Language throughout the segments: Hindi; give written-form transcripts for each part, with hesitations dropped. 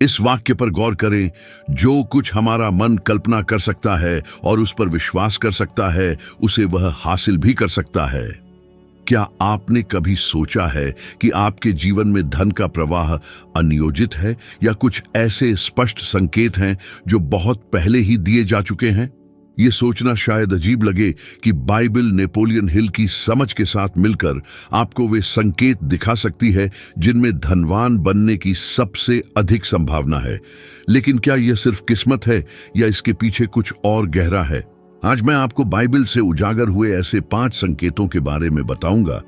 इस वाक्य पर गौर करें, जो कुछ हमारा मन कल्पना कर सकता है और उस पर विश्वास कर सकता है, उसे वह हासिल भी कर सकता है। क्या आपने कभी सोचा है कि आपके जीवन में धन का प्रवाह अनियोजित है या कुछ ऐसे स्पष्ट संकेत हैं जो बहुत पहले ही दिए जा चुके हैं? ये सोचना शायद अजीब लगे कि बाइबल नेपोलियन हिल की समझ के साथ मिलकर आपको वे संकेत दिखा सकती है जिनमें धनवान बनने की सबसे अधिक संभावना है। लेकिन क्या यह सिर्फ किस्मत है या इसके पीछे कुछ और गहरा है? आज मैं आपको बाइबल से उजागर हुए ऐसे 5 संकेतों के बारे में बताऊंगा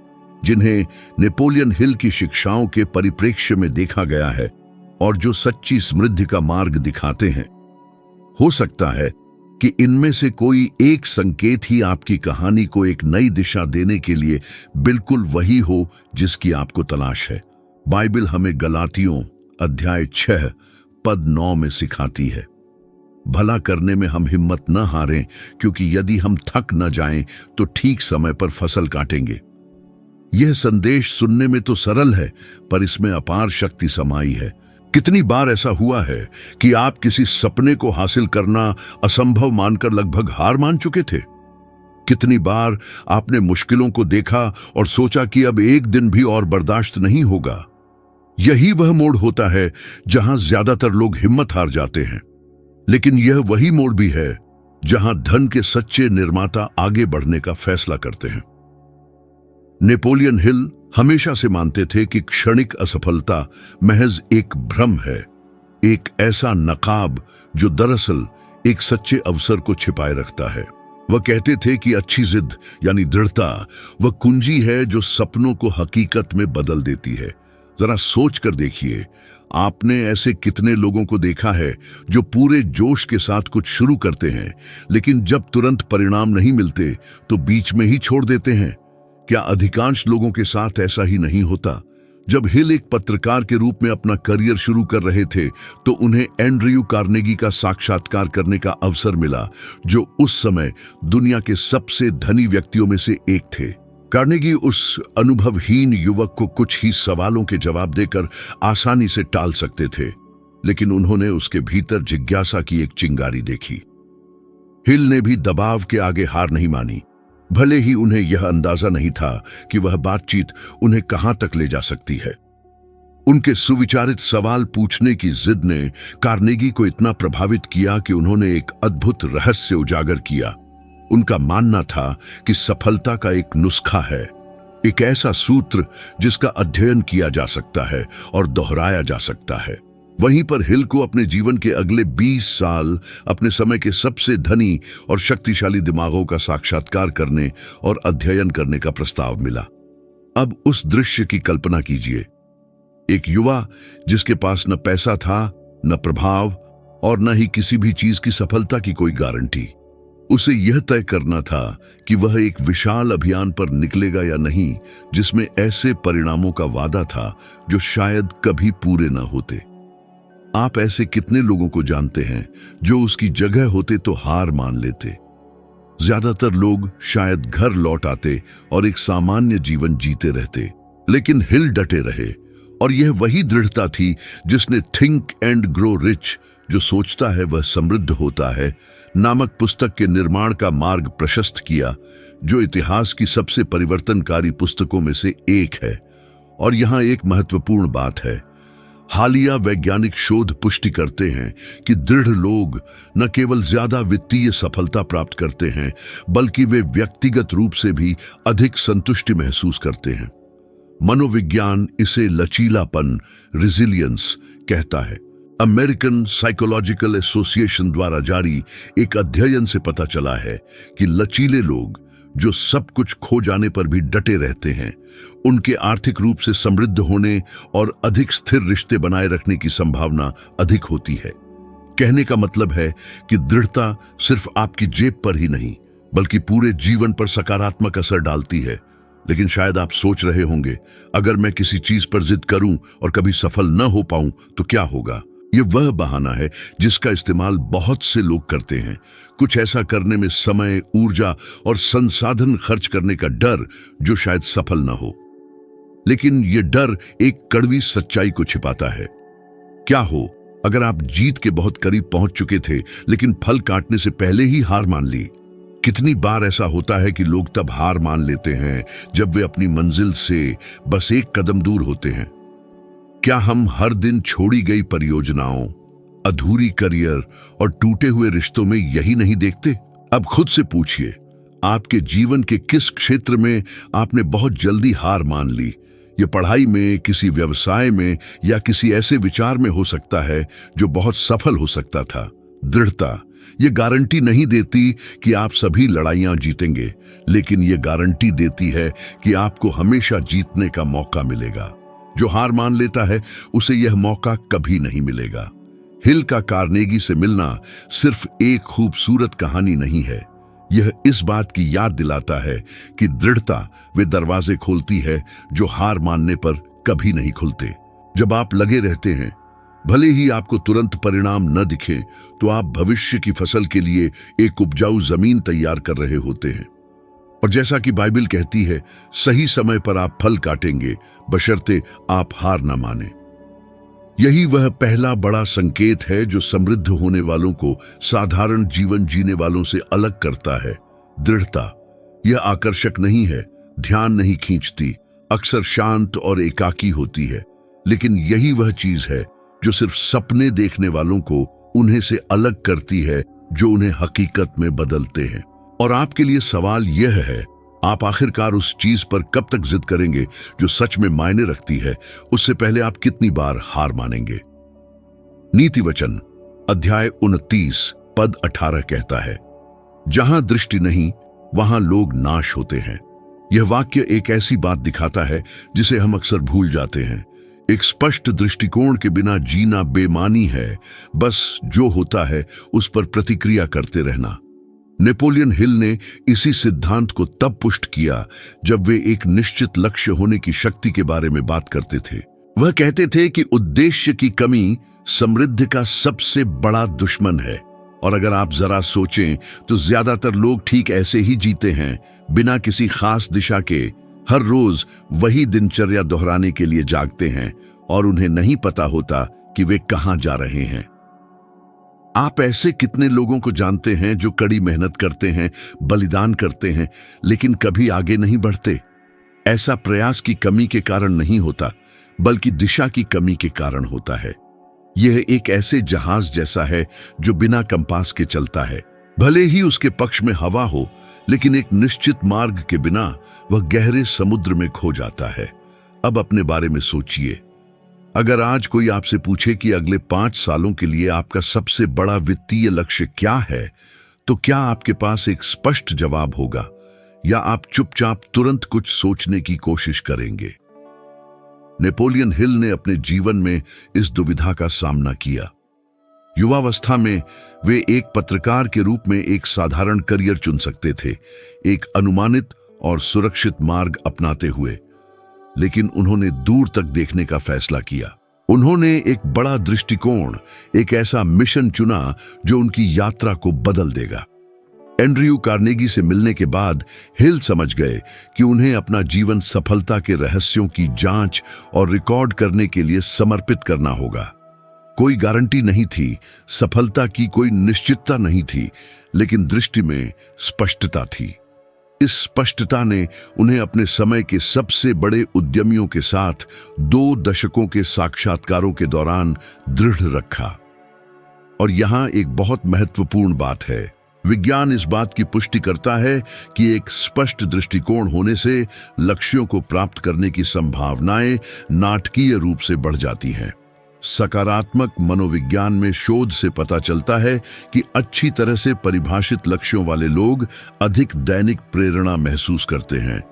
जिन्हें नेपोलियन हिल की शिक्षाओं के परिप्रेक्ष्य में देखा गया है और जो सच्ची समृद्धि का मार्ग दिखाते हैं। हो सकता है कि इनमें से कोई एक संकेत ही आपकी कहानी को एक नई दिशा देने के लिए बिल्कुल वही हो जिसकी आपको तलाश है। बाइबल हमें गलातियों अध्याय 6 पद 9 में सिखाती है, भला करने में हम हिम्मत न हारें, क्योंकि यदि हम थक न जाएं तो ठीक समय पर फसल काटेंगे। यह संदेश सुनने में तो सरल है, पर इसमें अपार शक्ति समाई है। कितनी बार ऐसा हुआ है कि आप किसी सपने को हासिल करना असंभव मानकर लगभग हार मान चुके थे? कितनी बार आपने मुश्किलों को देखा और सोचा कि अब एक दिन भी और बर्दाश्त नहीं होगा? यही वह मोड़ होता है जहां ज्यादातर लोग हिम्मत हार जाते हैं। लेकिन यह वही मोड़ भी है जहां धन के सच्चे निर्माता आगे बढ़ने का फैसला करते हैं। नेपोलियन हिल हमेशा से मानते थे कि क्षणिक असफलता महज एक भ्रम है, एक ऐसा नकाब जो दरअसल एक सच्चे अवसर को छिपाए रखता है। वह कहते थे कि अच्छी जिद यानी दृढ़ता वह कुंजी है जो सपनों को हकीकत में बदल देती है। जरा सोच कर देखिए, आपने ऐसे कितने लोगों को देखा है जो पूरे जोश के साथ कुछ शुरू करते हैं, लेकिन जब तुरंत परिणाम नहीं मिलते तो बीच में ही छोड़ देते हैं? क्या अधिकांश लोगों के साथ ऐसा ही नहीं होता? जब हिल एक पत्रकार के रूप में अपना करियर शुरू कर रहे थे तो उन्हें एंड्रयू कार्नेगी का साक्षात्कार करने का अवसर मिला, जो उस समय दुनिया के सबसे धनी व्यक्तियों में से एक थे। कार्नेगी उस अनुभवहीन युवक को कुछ ही सवालों के जवाब देकर आसानी से टाल सकते थे, लेकिन उन्होंने उसके भीतर जिज्ञासा की एक चिंगारी देखी। हिल ने भी दबाव के आगे हार नहीं मानी, भले ही उन्हें यह अंदाजा नहीं था कि वह बातचीत उन्हें कहां तक ले जा सकती है। उनके सुविचारित सवाल पूछने की जिद ने कार्नेगी को इतना प्रभावित किया कि उन्होंने एक अद्भुत रहस्य उजागर किया। उनका मानना था कि सफलता का एक नुस्खा है, एक ऐसा सूत्र जिसका अध्ययन किया जा सकता है और दोहराया जा सकता है। वहीं पर हिल को अपने जीवन के अगले 20 साल अपने समय के सबसे धनी और शक्तिशाली दिमागों का साक्षात्कार करने और अध्ययन करने का प्रस्ताव मिला। अब उस दृश्य की कल्पना कीजिए, एक युवा जिसके पास न पैसा था, न प्रभाव और न ही किसी भी चीज की सफलता की कोई गारंटी। उसे यह तय करना था कि वह एक विशाल अभियान पर निकलेगा या नहीं, जिसमें ऐसे परिणामों का वादा था जो शायद कभी पूरे न होते। आप ऐसे कितने लोगों को जानते हैं जो उसकी जगह होते तो हार मान लेते? ज्यादातर लोग शायद घर लौट आते और एक सामान्य जीवन जीते रहते, लेकिन हिल डटे रहे। और यह वही दृढ़ता थी जिसने थिंक एंड ग्रो रिच, जो सोचता है वह समृद्ध होता है, नामक पुस्तक के निर्माण का मार्ग प्रशस्त किया, जो इतिहास की सबसे परिवर्तनकारी पुस्तकों में से एक है। और यहाँ एक महत्वपूर्ण बात है, हालिया वैज्ञानिक शोध पुष्टि करते हैं कि दृढ़ लोग न केवल ज्यादा वित्तीय सफलता प्राप्त करते हैं, बल्कि वे व्यक्तिगत रूप से भी अधिक संतुष्टि महसूस करते हैं। मनोविज्ञान इसे लचीलापन, रिजिलियंस कहता है। अमेरिकन साइकोलॉजिकल एसोसिएशन द्वारा जारी एक अध्ययन से पता चला है कि लचीले लोग जो सब कुछ खो जाने पर भी डटे रहते हैं, उनके आर्थिक रूप से समृद्ध होने और अधिक स्थिर रिश्ते बनाए रखने की संभावना अधिक होती है। कहने का मतलब है कि दृढ़ता सिर्फ आपकी जेब पर ही नहीं, बल्कि पूरे जीवन पर सकारात्मक असर डालती है। लेकिन शायद आप सोच रहे होंगे, अगर मैं किसी चीज पर जिद करूं और कभी सफल न हो पाऊं तो क्या होगा? ये वह बहाना है जिसका इस्तेमाल बहुत से लोग करते हैं। कुछ ऐसा करने में समय, ऊर्जा और संसाधन खर्च करने का डर जो शायद सफल न हो। लेकिन यह डर एक कड़वी सच्चाई को छिपाता है। क्या हो अगर आप जीत के बहुत करीब पहुंच चुके थे लेकिन फल काटने से पहले ही हार मान ली। कितनी बार ऐसा होता है कि लोग तब हार मान लेते हैं जब वे अपनी मंजिल से बस एक कदम दूर होते हैं। क्या हम हर दिन छोड़ी गई परियोजनाओं, अधूरी करियर और टूटे हुए रिश्तों में यही नहीं देखते? अब खुद से पूछिए, आपके जीवन के किस क्षेत्र में आपने बहुत जल्दी हार मान ली? ये पढ़ाई में, किसी व्यवसाय में या किसी ऐसे विचार में हो सकता है जो बहुत सफल हो सकता था। दृढ़ता ये गारंटी नहीं देती कि आप सभी लड़ाइयां जीतेंगे, लेकिन ये गारंटी देती है कि आपको हमेशा जीतने का मौका मिलेगा। जो हार मान लेता है उसे यह मौका कभी नहीं मिलेगा। हिल का कार्नेगी से मिलना सिर्फ एक खूबसूरत कहानी नहीं है, यह इस बात की याद दिलाता है कि दृढ़ता वे दरवाजे खोलती है जो हार मानने पर कभी नहीं खुलते। जब आप लगे रहते हैं, भले ही आपको तुरंत परिणाम न दिखे, तो आप भविष्य की फसल के लिए एक उपजाऊ जमीन तैयार कर रहे होते हैं। और जैसा कि बाइबल कहती है, सही समय पर आप फल काटेंगे, बशर्ते आप हार न माने। यही वह पहला बड़ा संकेत है जो समृद्ध होने वालों को साधारण जीवन जीने वालों से अलग करता है। दृढ़ता यह आकर्षक नहीं है, ध्यान नहीं खींचती, अक्सर शांत और एकाकी होती है, लेकिन यही वह चीज है जो सिर्फ सपने देखने वालों को उन्हें से अलग करती है, जो उन्हें हकीकत में बदलते हैं। और आपके लिए सवाल यह है, आप आखिरकार उस चीज पर कब तक जिद करेंगे जो सच में मायने रखती है? उससे पहले आप कितनी बार हार मानेंगे? नीति वचन अध्याय 29 पद 18 कहता है, जहां दृष्टि नहीं वहां लोग नाश होते हैं। यह वाक्य एक ऐसी बात दिखाता है जिसे हम अक्सर भूल जाते हैं। एक स्पष्ट दृष्टिकोण के बिना जीना बेमानी है, बस जो होता है उस पर प्रतिक्रिया करते रहना। नेपोलियन हिल ने इसी सिद्धांत को तब पुष्ट किया जब वे एक निश्चित लक्ष्य होने की शक्ति के बारे में बात करते थे। वह कहते थे कि उद्देश्य की कमी समृद्धि का सबसे बड़ा दुश्मन है। और अगर आप जरा सोचें तो ज्यादातर लोग ठीक ऐसे ही जीते हैं, बिना किसी खास दिशा के। हर रोज वही दिनचर्या दोहराने के लिए जागते हैं और उन्हें नहीं पता होता कि वे कहां जा रहे हैं। आप ऐसे कितने लोगों को जानते हैं जो कड़ी मेहनत करते हैं, बलिदान करते हैं, लेकिन कभी आगे नहीं बढ़ते? ऐसा प्रयास की कमी के कारण नहीं होता, बल्कि दिशा की कमी के कारण होता है। यह एक ऐसे जहाज जैसा है जो बिना कंपास के चलता है। भले ही उसके पक्ष में हवा हो, लेकिन एक निश्चित मार्ग के बिना वह गहरे समुद्र में खो जाता है। अब अपने बारे में सोचिए, अगर आज कोई आपसे पूछे कि अगले 5 सालों के लिए आपका सबसे बड़ा वित्तीय लक्ष्य क्या है, तो क्या आपके पास एक स्पष्ट जवाब होगा, या आप चुपचाप तुरंत कुछ सोचने की कोशिश करेंगे? नेपोलियन हिल ने अपने जीवन में इस दुविधा का सामना किया। युवावस्था में वे एक पत्रकार के रूप में एक साधारण करियर चुन सकते थे, एक अनुमानित और सुरक्षित मार्ग अपनाते हुए, लेकिन उन्होंने दूर तक देखने का फैसला किया। उन्होंने एक बड़ा दृष्टिकोण, एक ऐसा मिशन चुना जो उनकी यात्रा को बदल देगा। एंड्रयू कार्नेगी से मिलने के बाद हिल समझ गए कि उन्हें अपना जीवन सफलता के रहस्यों की जांच और रिकॉर्ड करने के लिए समर्पित करना होगा। कोई गारंटी नहीं थी, सफलता की कोई निश्चितता नहीं थी, लेकिन दृष्टि में स्पष्टता थी। इस स्पष्टता ने उन्हें अपने समय के सबसे बड़े उद्यमियों के साथ 2 दशकों के साक्षात्कारों के दौरान दृढ़ रखा। और यहां एक बहुत महत्वपूर्ण बात है, विज्ञान इस बात की पुष्टि करता है कि एक स्पष्ट दृष्टिकोण होने से लक्ष्यों को प्राप्त करने की संभावनाएं नाटकीय रूप से बढ़ जाती हैं। सकारात्मक मनोविज्ञान में शोध से पता चलता है कि अच्छी तरह से परिभाषित लक्ष्यों वाले लोग अधिक दैनिक प्रेरणा महसूस करते हैं,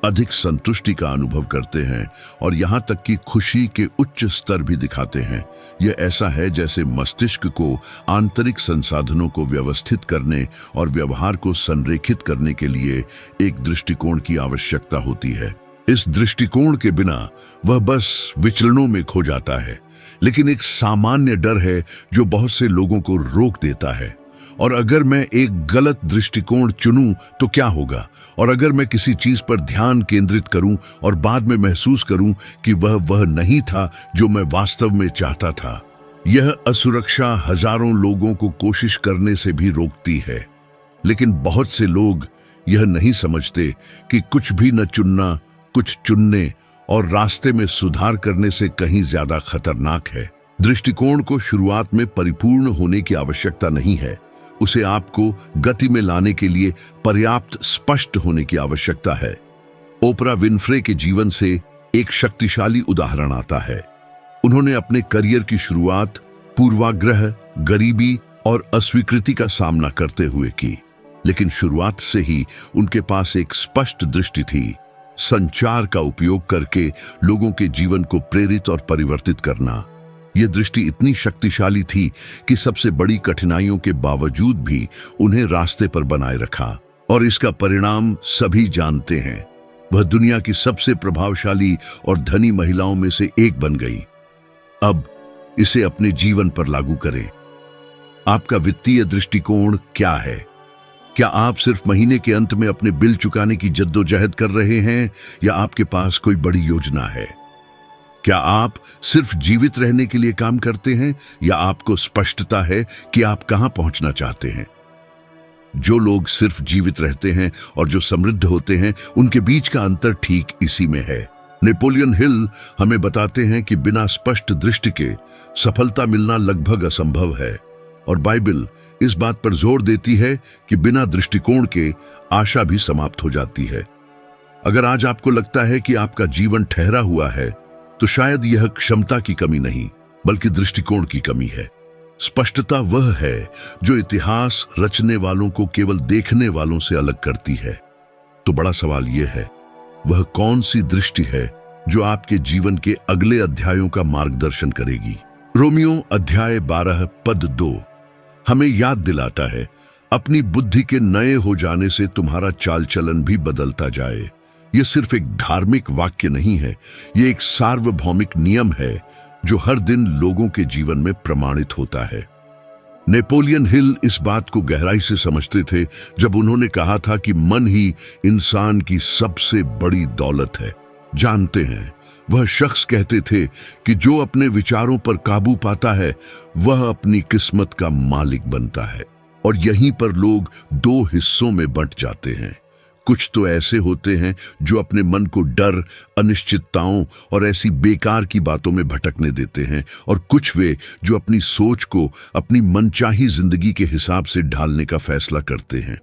अधिक संतुष्टि का अनुभव करते हैं और यहां तक कि खुशी के उच्च स्तर भी दिखाते हैं। यह ऐसा है जैसे मस्तिष्क को आंतरिक संसाधनों को व्यवस्थित करने और व्यवहार को संरेखित करने के लिए एक दृष्टिकोण की आवश्यकता होती है। इस दृष्टिकोण के बिना वह बस विचलनों में खो जाता है। लेकिन एक सामान्य डर है जो बहुत से लोगों को रोक देता है, और अगर मैं एक गलत दृष्टिकोण चुनूं तो क्या होगा, और अगर मैं किसी चीज पर ध्यान केंद्रित करूं और बाद में महसूस करूं कि वह नहीं था जो मैं वास्तव में चाहता था, यह असुरक्षा हजारों लोगों को कोशिश करने से भी रोकती है, लेकिन बहुत से लोग यह नहीं समझते कि कुछ भी न चुनना, कुछ चुनने और रास्ते में सुधार करने से कहीं ज्यादा खतरनाक है। दृष्टिकोण को शुरुआत में परिपूर्ण होने की आवश्यकता नहीं है, उसे आपको गति में लाने के लिए पर्याप्त स्पष्ट होने की आवश्यकता है। ओपरा विनफ्रे के जीवन से एक शक्तिशाली उदाहरण आता है। उन्होंने अपने करियर की शुरुआत पूर्वाग्रह, गरीबी और अस्वीकृति का सामना करते हुए की, लेकिन शुरुआत से ही उनके पास एक स्पष्ट दृष्टि थी, संचार का उपयोग करके लोगों के जीवन को प्रेरित और परिवर्तित करना। यह दृष्टि इतनी शक्तिशाली थी कि सबसे बड़ी कठिनाइयों के बावजूद भी उन्हें रास्ते पर बनाए रखा, और इसका परिणाम सभी जानते हैं। वह दुनिया की सबसे प्रभावशाली और धनी महिलाओं में से एक बन गई। अब इसे अपने जीवन पर लागू करें। आपका वित्तीय दृष्टिकोण क्या है? क्या आप सिर्फ महीने के अंत में अपने बिल चुकाने की जद्दोजहद कर रहे हैं, या आपके पास कोई बड़ी योजना है? क्या आप सिर्फ जीवित रहने के लिए काम करते हैं, या आपको स्पष्टता है कि आप कहां पहुंचना चाहते हैं? जो लोग सिर्फ जीवित रहते हैं और जो समृद्ध होते हैं, उनके बीच का अंतर ठीक इसी में है। नेपोलियन हिल हमें बताते हैं कि बिना स्पष्ट दृष्टि के सफलता मिलना लगभग असंभव है, और बाइबल इस बात पर जोर देती है कि बिना दृष्टिकोण के आशा भी समाप्त हो जाती है। अगर आज आपको लगता है कि आपका जीवन ठहरा हुआ है, तो शायद यह क्षमता की कमी नहीं, बल्कि दृष्टिकोण की कमी है। स्पष्टता वह है जो इतिहास रचने वालों को केवल देखने वालों से अलग करती है। तो बड़ा सवाल यह है, वह कौन सी दृष्टि है जो आपके जीवन के अगले अध्यायों का मार्गदर्शन करेगी? रोमियो अध्याय 12 पद 2 हमें याद दिलाता है, अपनी बुद्धि के नए हो जाने से तुम्हारा चाल चलन भी बदलता जाए। यह सिर्फ एक धार्मिक वाक्य नहीं है, यह एक सार्वभौमिक नियम है जो हर दिन लोगों के जीवन में प्रमाणित होता है। नेपोलियन हिल इस बात को गहराई से समझते थे जब उन्होंने कहा था कि मन ही इंसान की सबसे बड़ी दौलत है। जानते हैं, वह शख्स कहते थे कि जो अपने विचारों पर काबू पाता है, वह अपनी किस्मत का मालिक बनता है। और यहीं पर लोग दो हिस्सों में बंट जाते हैं। कुछ तो ऐसे होते हैं जो अपने मन को डर, अनिश्चितताओं और ऐसी बेकार की बातों में भटकने देते हैं, और कुछ वे जो अपनी सोच को अपनी मनचाही जिंदगी के हिसाब से ढालने का फैसला करते हैं।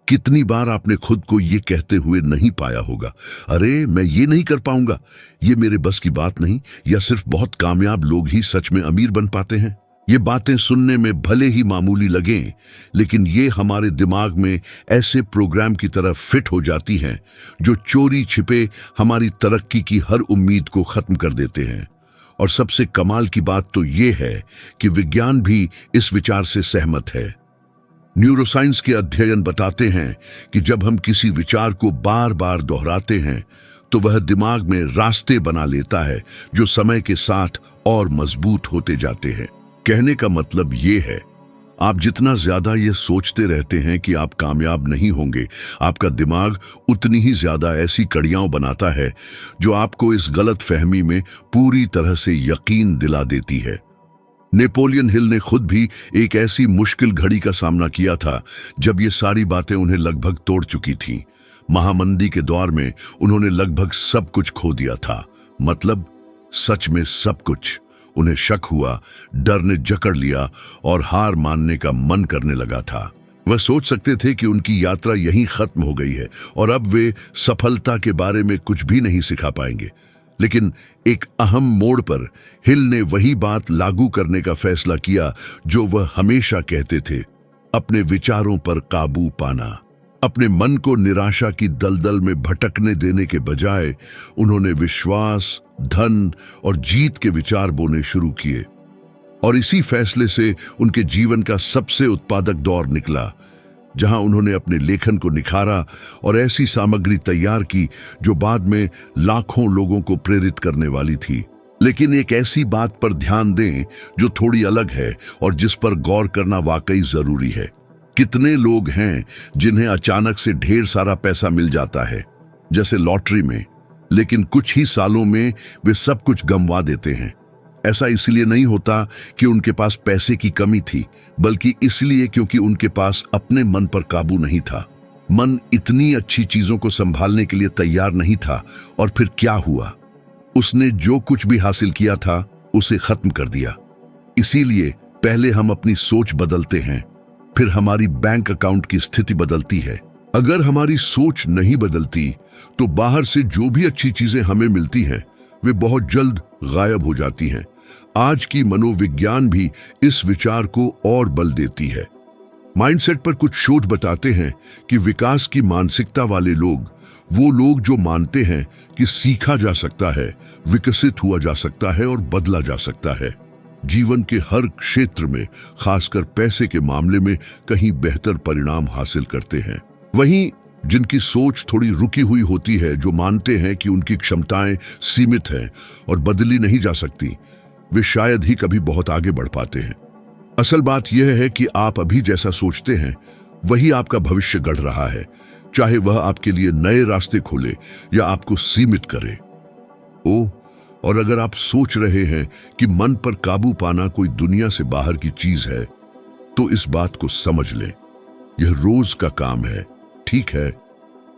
कितनी बार आपने खुद को ये कहते हुए नहीं पाया होगा, अरे मैं ये नहीं कर पाऊंगा, ये मेरे बस की बात नहीं, या सिर्फ बहुत कामयाब लोग ही सच में अमीर बन पाते हैं। ये बातें सुनने में भले ही मामूली लगें, लेकिन ये हमारे दिमाग में ऐसे प्रोग्राम की तरह फिट हो जाती हैं जो चोरी छिपे हमारी तरक्की की हर उम्मीद को खत्म कर देते हैं। और सबसे कमाल की बात तो ये है कि विज्ञान भी इस विचार से सहमत है। न्यूरोसाइंस के अध्ययन बताते हैं कि जब हम किसी विचार को बार बार दोहराते हैं, तो वह दिमाग में रास्ते बना लेता है जो समय के साथ और मजबूत होते जाते हैं। कहने का मतलब ये है, आप जितना ज्यादा ये सोचते रहते हैं कि आप कामयाब नहीं होंगे, आपका दिमाग उतनी ही ज्यादा ऐसी कड़ियां बनाता है जो आपको इस गलत फहमी में पूरी तरह से यकीन दिला देती है। नेपोलियन हिल ने खुद भी एक ऐसी मुश्किल घड़ी का सामना किया था जब ये सारी बातें उन्हें लगभग तोड़ चुकी थीं। महामंदी के दौर में उन्होंने लगभग सब कुछ खो दिया था, मतलब सच में सब कुछ। उन्हें शक हुआ, डर ने जकड़ लिया और हार मानने का मन करने लगा था। वह सोच सकते थे कि उनकी यात्रा यहीं खत्म हो गई है और अब वे सफलता के बारे में कुछ भी नहीं सिखा पाएंगे। लेकिन एक अहम मोड़ पर हिल ने वही बात लागू करने का फैसला किया जो वह हमेशा कहते थे, अपने विचारों पर काबू पाना। अपने मन को निराशा की दलदल में भटकने देने के बजाय उन्होंने विश्वास, धन और जीत के विचार बोने शुरू किए। और इसी फैसले से उनके जीवन का सबसे उत्पादक दौर निकला, जहां उन्होंने अपने लेखन को निखारा और ऐसी सामग्री तैयार की जो बाद में लाखों लोगों को प्रेरित करने वाली थी। लेकिन एक ऐसी बात पर ध्यान दें जो थोड़ी अलग है और जिस पर गौर करना वाकई जरूरी है। कितने लोग हैं जिन्हें अचानक से ढेर सारा पैसा मिल जाता है, जैसे लॉटरी में, लेकिन कुछ ही सालों में वे सब कुछ गंवा देते हैं। ऐसा इसलिए नहीं होता कि उनके पास पैसे की कमी थी, बल्कि इसलिए क्योंकि उनके पास अपने मन पर काबू नहीं था। मन इतनी अच्छी चीजों को संभालने के लिए तैयार नहीं था। और फिर क्या हुआ? उसने जो कुछ भी हासिल किया था उसे खत्म कर दिया। इसीलिए पहले हम अपनी सोच बदलते हैं, फिर हमारी बैंक अकाउंट की स्थिति बदलती है। अगर हमारी सोच नहीं बदलती तो बाहर से जो भी अच्छी चीजें हमें मिलती हैं वे बहुत जल्द गायब हो जाती हैं। आज की मनोविज्ञान भी इस विचार को और बल देती है। माइंडसेट पर कुछ शोध बताते हैं कि विकास की मानसिकता वाले लोग वो लोग जो मानते हैं कि सीखा जा सकता है, विकसित हुआ जा सकता है और बदला जा सकता है, जीवन के हर क्षेत्र में, खासकर पैसे के मामले में कहीं बेहतर परिणाम हासिल करते हैं। वहीं जिनकी सोच थोड़ी रुकी हुई होती है, जो मानते हैं कि उनकी क्षमताएं सीमित हैं और बदली नहीं जा सकती, वे शायद ही कभी बहुत आगे बढ़ पाते हैं। असल बात यह है कि आप अभी जैसा सोचते हैं वही आपका भविष्य गढ़ रहा है, चाहे वह आपके लिए नए रास्ते खोले या आपको सीमित करे। और अगर आप सोच रहे हैं कि मन पर काबू पाना कोई दुनिया से बाहर की चीज है, तो इस बात को समझ लें, यह रोज का काम है। ठीक है,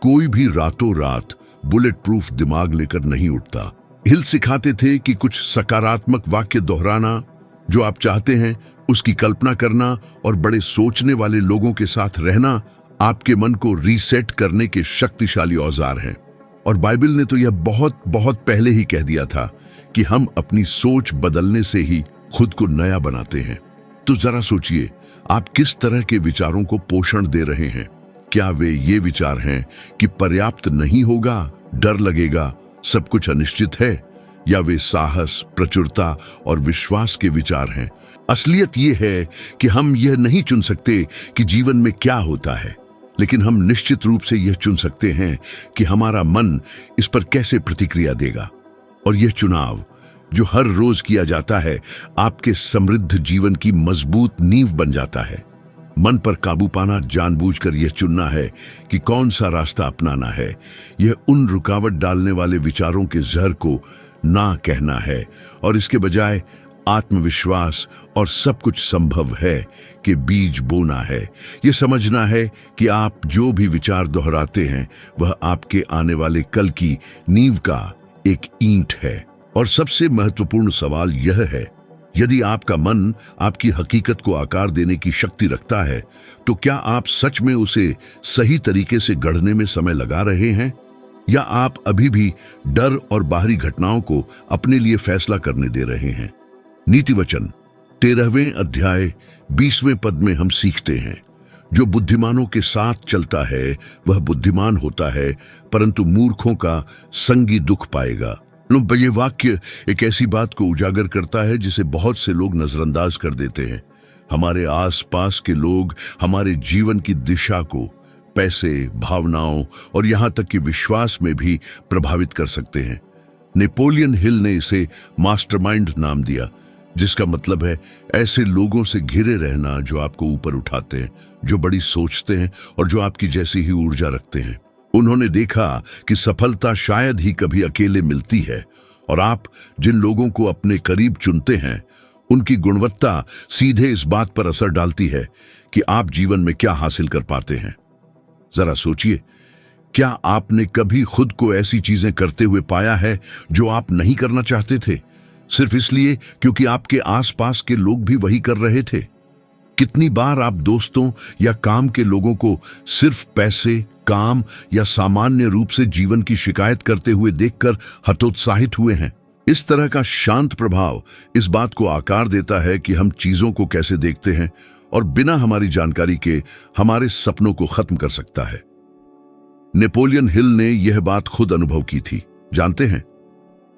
कोई भी रातों रात बुलेट प्रूफ दिमाग लेकर नहीं उठता। हिल सिखाते थे कि कुछ सकारात्मक वाक्य दोहराना, जो आप चाहते हैं उसकी कल्पना करना और बड़े सोचने वाले लोगों के साथ रहना आपके मन को रीसेट करने के शक्तिशाली औजार हैं। और बाइबल ने तो यह बहुत बहुत पहले ही कह दिया था कि हम अपनी सोच बदलने से ही खुद को नया बनाते हैं। तो जरा सोचिए, आप किस तरह के विचारों को पोषण दे रहे हैं? क्या वे ये विचार हैं कि पर्याप्त नहीं होगा, डर लगेगा, सब कुछ अनिश्चित है, या वे साहस, प्रचुरता और विश्वास के विचार हैं? असलियत यह है कि हम यह नहीं चुन सकते कि जीवन में क्या होता है, लेकिन हम निश्चित रूप से यह चुन सकते हैं कि हमारा मन इस पर कैसे प्रतिक्रिया देगा। और यह चुनाव जो हर रोज किया जाता है, आपके समृद्ध जीवन की मजबूत नींव बन जाता है। मन पर काबू पाना जानबूझकर यह चुनना है कि कौन सा रास्ता अपनाना है। यह उन रुकावट डालने वाले विचारों के जहर को ना कहना है और इसके बजाय आत्मविश्वास और सब कुछ संभव है कि बीज बोना है। यह समझना है कि आप जो भी विचार दोहराते हैं वह आपके आने वाले कल की नींव का एक ईंट है। और सबसे महत्वपूर्ण सवाल यह है, यदि आपका मन आपकी हकीकत को आकार देने की शक्ति रखता है, तो क्या आप सच में उसे सही तरीके से गढ़ने में समय लगा रहे हैं, या आप अभी भी डर और बाहरी घटनाओं को अपने लिए फैसला करने दे रहे हैं? नीति वचन 13वें अध्याय 20वें पद में हम सीखते हैं, जो बुद्धिमानों के साथ चलता है वह बुद्धिमान होता है, परंतु मूर्खों का संगी दुख पाएगा। ये वाक्य एक ऐसी बात को उजागर करता है जिसे बहुत से लोग नजरअंदाज कर देते हैं। हमारे आसपास के लोग हमारे जीवन की दिशा को पैसे, भावनाओं और यहां तक कि विश्वास में भी प्रभावित कर सकते हैं। नेपोलियन हिल ने इसे मास्टरमाइंड नाम दिया, जिसका मतलब है ऐसे लोगों से घिरे रहना जो आपको ऊपर उठाते हैं, जो बड़ी सोचते हैं और जो आपकी जैसी ही ऊर्जा रखते हैं। उन्होंने देखा कि सफलता शायद ही कभी अकेले मिलती है, और आप जिन लोगों को अपने करीब चुनते हैं उनकी गुणवत्ता सीधे इस बात पर असर डालती है कि आप जीवन में क्या हासिल कर पाते हैं। जरा सोचिए, क्या आपने कभी खुद को ऐसी चीजें करते हुए पाया है जो आप नहीं करना चाहते थे, सिर्फ इसलिए क्योंकि आपके आसपास के लोग भी वही कर रहे थे? कितनी बार आप दोस्तों या काम के लोगों को सिर्फ पैसे, काम या सामान्य रूप से जीवन की शिकायत करते हुए देखकर हतोत्साहित हुए हैं? इस तरह का शांत प्रभाव इस बात को आकार देता है कि हम चीजों को कैसे देखते हैं, और बिना हमारी जानकारी के हमारे सपनों को खत्म कर सकता है। नेपोलियन हिल ने यह बात खुद अनुभव की थी। जानते हैं,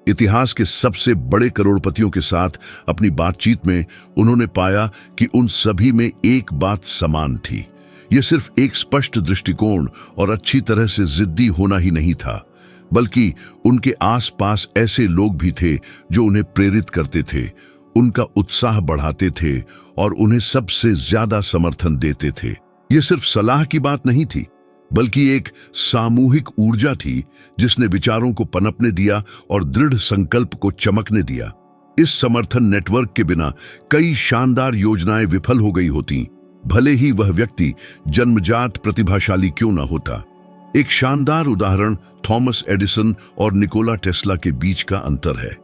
इतिहास के सबसे बड़े करोड़पतियों के साथ अपनी बातचीत में उन्होंने पाया कि उन सभी में एक बात समान थी। यह सिर्फ एक स्पष्ट दृष्टिकोण और अच्छी तरह से जिद्दी होना ही नहीं था, बल्कि उनके आसपास ऐसे लोग भी थे जो उन्हें प्रेरित करते थे, उनका उत्साह बढ़ाते थे और उन्हें सबसे ज्यादा समर्थन देते थे। यह सिर्फ सलाह की बात नहीं थी, बल्कि एक सामूहिक ऊर्जा थी जिसने विचारों को पनपने दिया और दृढ़ संकल्प को चमकने दिया। इस समर्थन नेटवर्क के बिना कई शानदार योजनाएं विफल हो गई होती, भले ही वह व्यक्ति जन्मजात प्रतिभाशाली क्यों न होता। एक शानदार उदाहरण थॉमस एडिसन और निकोला टेस्ला के बीच का अंतर है।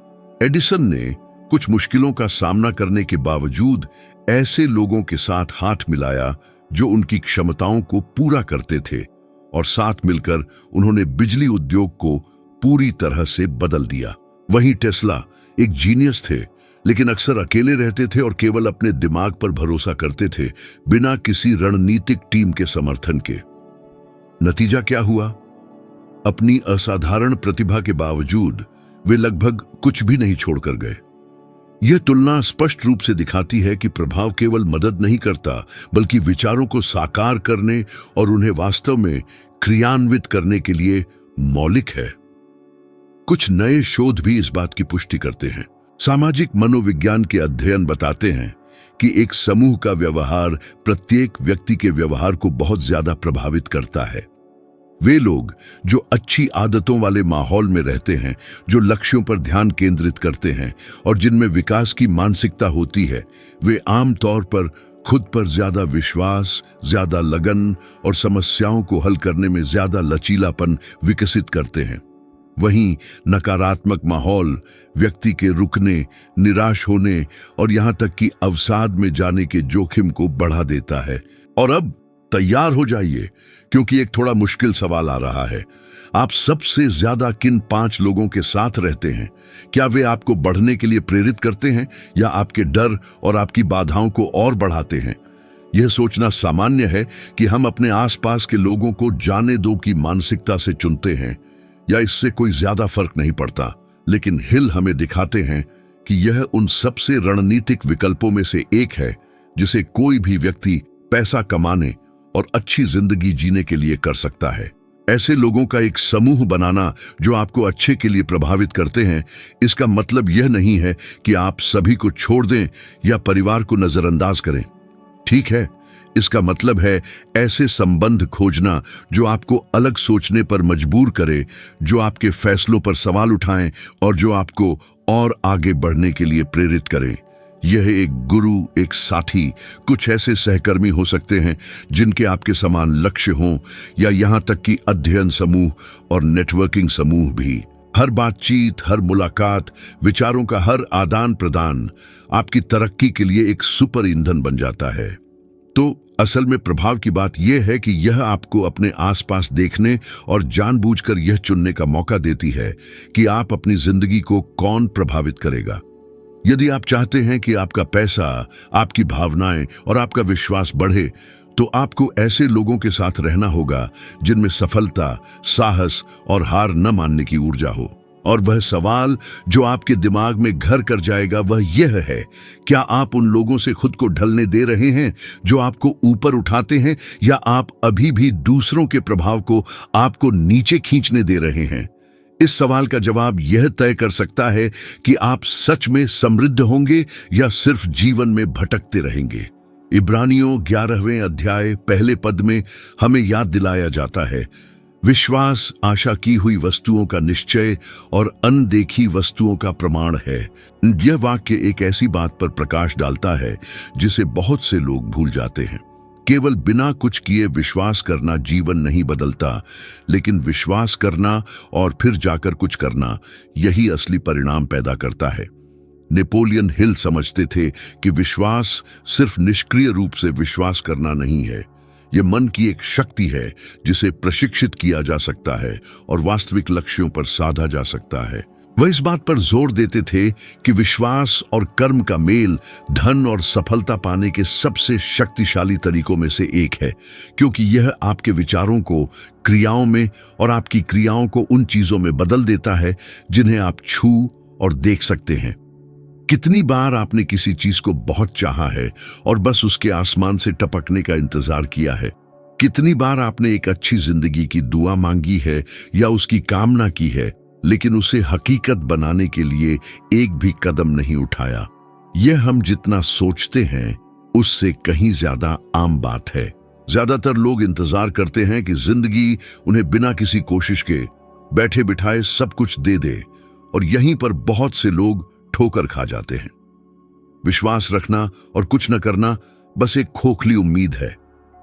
एडिसन ने कुछ मुश्किलों का सामना करने के बावजूद ऐसे लोगों के साथ हाथ मिलाया जो उनकी क्षमताओं को पूरा करते थे, और साथ मिलकर उन्होंने बिजली उद्योग को पूरी तरह से बदल दिया। वहीं टेस्ला एक जीनियस थे, लेकिन अक्सर अकेले रहते थे और केवल अपने दिमाग पर भरोसा करते थे, बिना किसी रणनीतिक टीम के समर्थन के। नतीजा क्या हुआ? अपनी असाधारण प्रतिभा के बावजूद वे लगभग कुछ भी नहीं छोड़कर गए। यह तुलना स्पष्ट रूप से दिखाती है कि प्रभाव केवल मदद नहीं करता, बल्कि विचारों को साकार करने और उन्हें वास्तव में क्रियान्वित करने के लिए मौलिक है। कुछ नए शोध भी इस बात की पुष्टि करते हैं। सामाजिक मनोविज्ञान के अध्ययन बताते हैं कि एक समूह का व्यवहार प्रत्येक व्यक्ति के व्यवहार को बहुत ज्यादा प्रभावित करता है। वे लोग जो अच्छी आदतों वाले माहौल में रहते हैं, जो लक्ष्यों पर ध्यान केंद्रित करते हैं और जिनमें विकास की मानसिकता होती है, वे आमतौर पर खुद पर ज्यादा विश्वास, ज्यादा लगन और समस्याओं को हल करने में ज्यादा लचीलापन विकसित करते हैं। वहीं नकारात्मक माहौल व्यक्ति के रुकने, निराश होने और यहां तक कि अवसाद में जाने के जोखिम को बढ़ा देता है। और अब तैयार हो जाइए, क्योंकि एक थोड़ा मुश्किल सवाल आ रहा है। आप सबसे ज्यादा किन 5 लोगों के साथ रहते हैं? क्या वे आपको बढ़ने के लिए प्रेरित करते हैं या आपके डर और आपकी बाधाओं को और बढ़ाते हैं? यह सोचना सामान्य है कि हम अपने आसपास के लोगों को जाने दो की मानसिकता से चुनते हैं, या इससे कोई ज्यादा फर्क नहीं पड़ता। लेकिन हिल हमें दिखाते हैं कि यह उन सबसे रणनीतिक विकल्पों में से एक है जिसे कोई भी व्यक्ति पैसा कमाने और अच्छी जिंदगी जीने के लिए कर सकता है। ऐसे लोगों का एक समूह बनाना जो आपको अच्छे के लिए प्रभावित करते हैं, इसका मतलब यह नहीं है कि आप सभी को छोड़ दें या परिवार को नजरअंदाज करें। ठीक है, इसका मतलब है ऐसे संबंध खोजना जो आपको अलग सोचने पर मजबूर करे, जो आपके फैसलों पर सवाल उठाएं और जो आपको और आगे बढ़ने के लिए प्रेरित करें। यह एक गुरु, एक साथी, कुछ ऐसे सहकर्मी हो सकते हैं जिनके आपके समान लक्ष्य हों, या यहां तक कि अध्ययन समूह और नेटवर्किंग समूह भी। हर बातचीत, हर मुलाकात, विचारों का हर आदान प्रदान आपकी तरक्की के लिए एक सुपर ईंधन बन जाता है। तो असल में प्रभाव की बात यह है कि यह आपको अपने आसपास देखने और जानबूझकर यह चुनने का मौका देती है कि आप अपनी जिंदगी को कौन प्रभावित करेगा। यदि आप चाहते हैं कि आपका पैसा, आपकी भावनाएं और आपका विश्वास बढ़े, तो आपको ऐसे लोगों के साथ रहना होगा जिनमें सफलता, साहस और हार न मानने की ऊर्जा हो। और वह सवाल जो आपके दिमाग में घर कर जाएगा वह यह है, क्या आप उन लोगों से खुद को ढलने दे रहे हैं जो आपको ऊपर उठाते हैं, या आप अभी भी दूसरों के प्रभाव को आपको नीचे खींचने दे रहे हैं? इस सवाल का जवाब यह तय कर सकता है कि आप सच में समृद्ध होंगे या सिर्फ जीवन में भटकते रहेंगे। इब्रानियों 11वें अध्याय पहले पद में हमें याद दिलाया जाता है, विश्वास आशा की हुई वस्तुओं का निश्चय और अनदेखी वस्तुओं का प्रमाण है। यह वाक्य एक ऐसी बात पर प्रकाश डालता है जिसे बहुत से लोग भूल जाते हैं। केवल बिना कुछ किए विश्वास करना जीवन नहीं बदलता, लेकिन विश्वास करना और फिर जाकर कुछ करना, यही असली परिणाम पैदा करता है। नेपोलियन हिल समझते थे कि विश्वास सिर्फ निष्क्रिय रूप से विश्वास करना नहीं है, यह मन की एक शक्ति है जिसे प्रशिक्षित किया जा सकता है और वास्तविक लक्ष्यों पर साधा जा सकता है। वह इस बात पर जोर देते थे कि विश्वास और कर्म का मेल धन और सफलता पाने के सबसे शक्तिशाली तरीकों में से एक है, क्योंकि यह आपके विचारों को क्रियाओं में और आपकी क्रियाओं को उन चीजों में बदल देता है जिन्हें आप छू और देख सकते हैं। कितनी बार आपने किसी चीज को बहुत चाहा है और बस उसके आसमान से टपकने का इंतजार किया है? कितनी बार आपने एक अच्छी जिंदगी की दुआ मांगी है या उसकी कामना की है, लेकिन उसे हकीकत बनाने के लिए एक भी कदम नहीं उठाया? यह हम जितना सोचते हैं उससे कहीं ज्यादा आम बात है। ज्यादातर लोग इंतजार करते हैं कि जिंदगी उन्हें बिना किसी कोशिश के बैठे बिठाए सब कुछ दे दे, और यहीं पर बहुत से लोग ठोकर खा जाते हैं। विश्वास रखना और कुछ न करना बस एक खोखली उम्मीद है,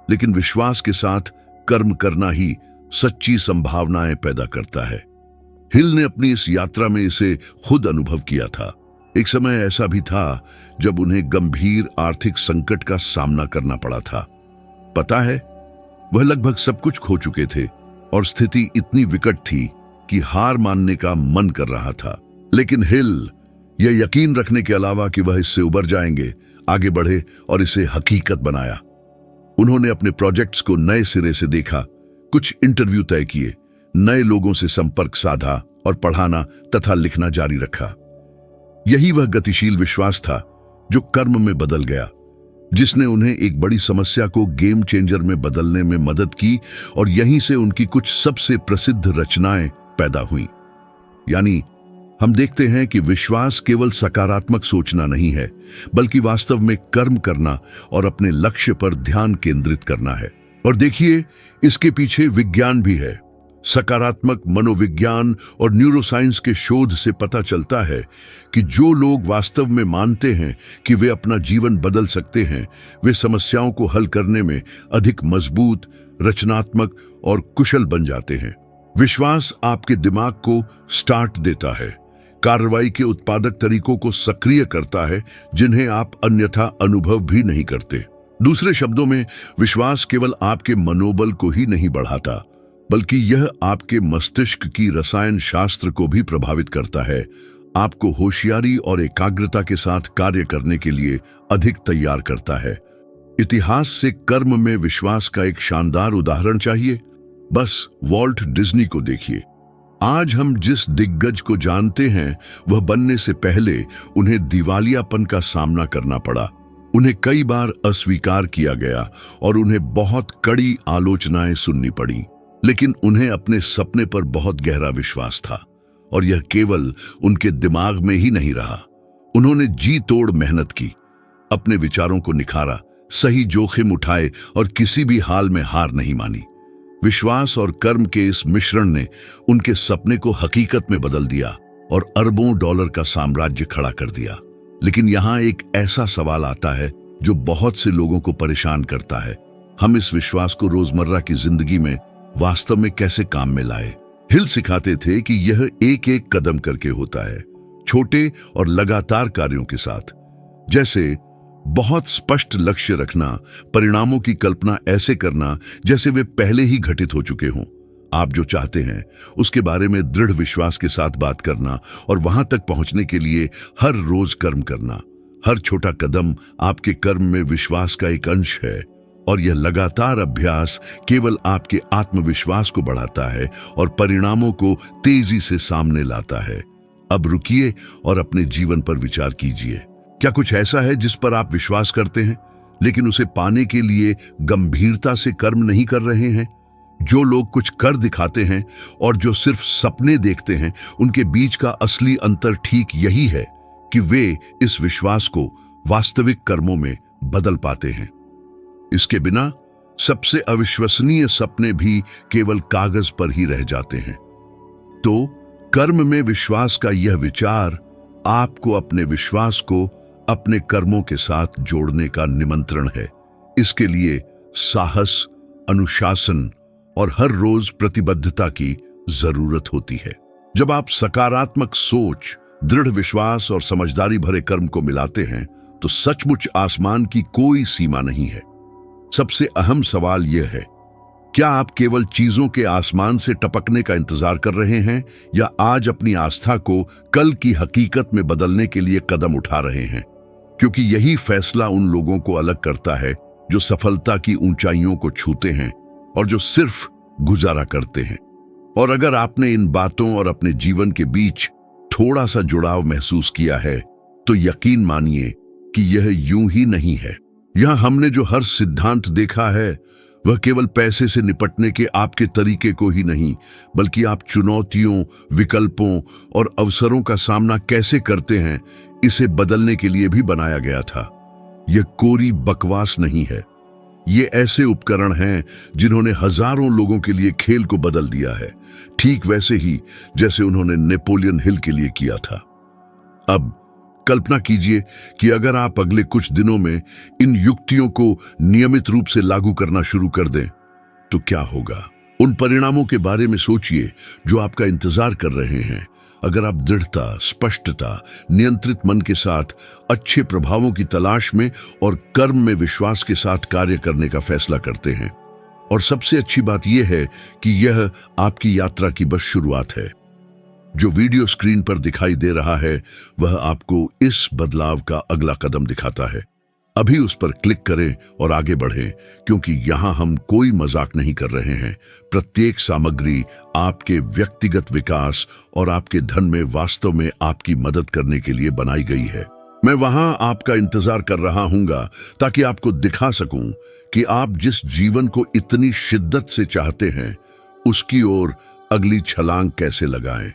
लेकिन विश्वास के साथ कर्म करना ही सच्ची संभावनाएं पैदा करता है। हिल ने अपनी इस यात्रा में इसे खुद अनुभव किया था। एक समय ऐसा भी था जब उन्हें गंभीर आर्थिक संकट का सामना करना पड़ा था। पता है, वह लगभग सब कुछ खो चुके थे और स्थिति इतनी विकट थी कि हार मानने का मन कर रहा था। लेकिन हिल यह यकीन रखने के अलावा कि वह इससे उबर जाएंगे, आगे बढ़े और इसे हकीकत बनाया। उन्होंने अपने प्रोजेक्ट्स को नए सिरे से देखा, कुछ इंटरव्यू तय किए, नए लोगों से संपर्क साधा और पढ़ाना तथा लिखना जारी रखा। यही वह गतिशील विश्वास था जो कर्म में बदल गया, जिसने उन्हें एक बड़ी समस्या को गेम चेंजर में बदलने में मदद की, और यहीं से उनकी कुछ सबसे प्रसिद्ध रचनाएं पैदा हुईं। यानी हम देखते हैं कि विश्वास केवल सकारात्मक सोचना नहीं है, बल्कि वास्तव में कर्म करना और अपने लक्ष्य पर ध्यान केंद्रित करना है। और देखिए, इसके पीछे विज्ञान भी है। सकारात्मक मनोविज्ञान और न्यूरोसाइंस के शोध से पता चलता है कि जो लोग वास्तव में मानते हैं कि वे अपना जीवन बदल सकते हैं, वे समस्याओं को हल करने में अधिक मजबूत, रचनात्मक और कुशल बन जाते हैं। विश्वास आपके दिमाग को स्टार्ट देता है, कार्रवाई के उत्पादक तरीकों को सक्रिय करता है जिन्हें आप अन्यथा अनुभव भी नहीं करते। दूसरे शब्दों में, विश्वास केवल आपके मनोबल को ही नहीं बढ़ाता, बल्कि यह आपके मस्तिष्क की रसायन शास्त्र को भी प्रभावित करता है, आपको होशियारी और एकाग्रता के साथ कार्य करने के लिए अधिक तैयार करता है। इतिहास से कर्म में विश्वास का एक शानदार उदाहरण चाहिए। बस वॉल्ट डिज्नी को देखिए। आज हम जिस दिग्गज को जानते हैं, वह बनने से पहले उन्हें दिवालियापन का सामना करना पड़ा। उन्हें कई बार अस्वीकार किया गया और उन्हें बहुत कड़ी आलोचनाएं सुननी पड़ी, लेकिन उन्हें अपने सपने पर बहुत गहरा विश्वास था, और यह केवल उनके दिमाग में ही नहीं रहा। उन्होंने जी तोड़ मेहनत की, अपने विचारों को निखारा, सही जोखिम उठाए और किसी भी हाल में हार नहीं मानी। विश्वास और कर्म के इस मिश्रण ने उनके सपने को हकीकत में बदल दिया और अरबों डॉलर का साम्राज्य खड़ा कर दिया। लेकिन यहाँ एक ऐसा सवाल आता है जो बहुत से लोगों को परेशान करता है। हम इस विश्वास को रोजमर्रा की जिंदगी में वास्तव में कैसे काम में लाए? हिल सिखाते थे कि यह एक एक कदम करके होता है, छोटे और लगातार कार्यों के साथ। जैसे बहुत स्पष्ट लक्ष्य रखना, परिणामों की कल्पना ऐसे करना जैसे वे पहले ही घटित हो चुके हों। आप जो चाहते हैं उसके बारे में दृढ़ विश्वास के साथ बात करना और वहां तक पहुंचने के लिए हर रोज कर्म करना। हर छोटा कदम आपके कर्म में विश्वास का एक अंश है, और यह लगातार अभ्यास केवल आपके आत्मविश्वास को बढ़ाता है और परिणामों को तेजी से सामने लाता है। अब रुकिए और अपने जीवन पर विचार कीजिए। क्या कुछ ऐसा है जिस पर आप विश्वास करते हैं, लेकिन उसे पाने के लिए गंभीरता से कर्म नहीं कर रहे हैं? जो लोग कुछ कर दिखाते हैं और जो सिर्फ सपने देखते हैं, उनके बीच का असली अंतर ठीक यही है कि वे इस विश्वास को वास्तविक कर्मों में बदल पाते हैं। इसके बिना सबसे अविश्वसनीय सपने भी केवल कागज पर ही रह जाते हैं। तो कर्म में विश्वास का यह विचार आपको अपने विश्वास को अपने कर्मों के साथ जोड़ने का निमंत्रण है। इसके लिए साहस, अनुशासन और हर रोज प्रतिबद्धता की जरूरत होती है। जब आप सकारात्मक सोच, दृढ़ विश्वास और समझदारी भरे कर्म को मिलाते हैं, तो सचमुच आसमान की कोई सीमा नहीं है। सबसे अहम सवाल यह है, क्या आप केवल चीजों के आसमान से टपकने का इंतजार कर रहे हैं, या आज अपनी आस्था को कल की हकीकत में बदलने के लिए कदम उठा रहे हैं? क्योंकि यही फैसला उन लोगों को अलग करता है जो सफलता की ऊंचाइयों को छूते हैं और जो सिर्फ गुजारा करते हैं। और अगर आपने इन बातों और अपने जीवन के बीच थोड़ा सा जुड़ाव महसूस किया है, तो यकीन मानिए कि यह यूं ही नहीं है। यहां हमने जो हर सिद्धांत देखा है, वह केवल पैसे से निपटने के आपके तरीके को ही नहीं, बल्कि आप चुनौतियों, विकल्पों और अवसरों का सामना कैसे करते हैं, इसे बदलने के लिए भी बनाया गया था। यह कोरी बकवास नहीं है। ये ऐसे उपकरण हैं जिन्होंने हजारों लोगों के लिए खेल को बदल दिया है, ठीक वैसे ही जैसे उन्होंने नेपोलियन हिल के लिए किया था। अब कल्पना कीजिए कि अगर आप अगले कुछ दिनों में इन युक्तियों को नियमित रूप से लागू करना शुरू कर दें, तो क्या होगा। उन परिणामों के बारे में सोचिए जो आपका इंतजार कर रहे हैं। अगर आप दृढ़ता, स्पष्टता, नियंत्रित मन के साथ अच्छे प्रभावों की तलाश में और कर्म में विश्वास के साथ कार्य करने का फैसला करते हैं। और सबसे अच्छी बात यह है कि यह आपकी यात्रा की बस शुरुआत है। जो वीडियो स्क्रीन पर दिखाई दे रहा है वह आपको इस बदलाव का अगला कदम दिखाता है। अभी उस पर क्लिक करें और आगे बढ़ें, क्योंकि यहां हम कोई मजाक नहीं कर रहे हैं। प्रत्येक सामग्री आपके व्यक्तिगत विकास और आपके धन में वास्तव में आपकी मदद करने के लिए बनाई गई है। मैं वहां आपका इंतजार कर रहा हूंगा ताकि आपको दिखा सकूं कि आप जिस जीवन को इतनी शिद्दत से चाहते हैं उसकी ओर अगली छलांग कैसे लगाएं।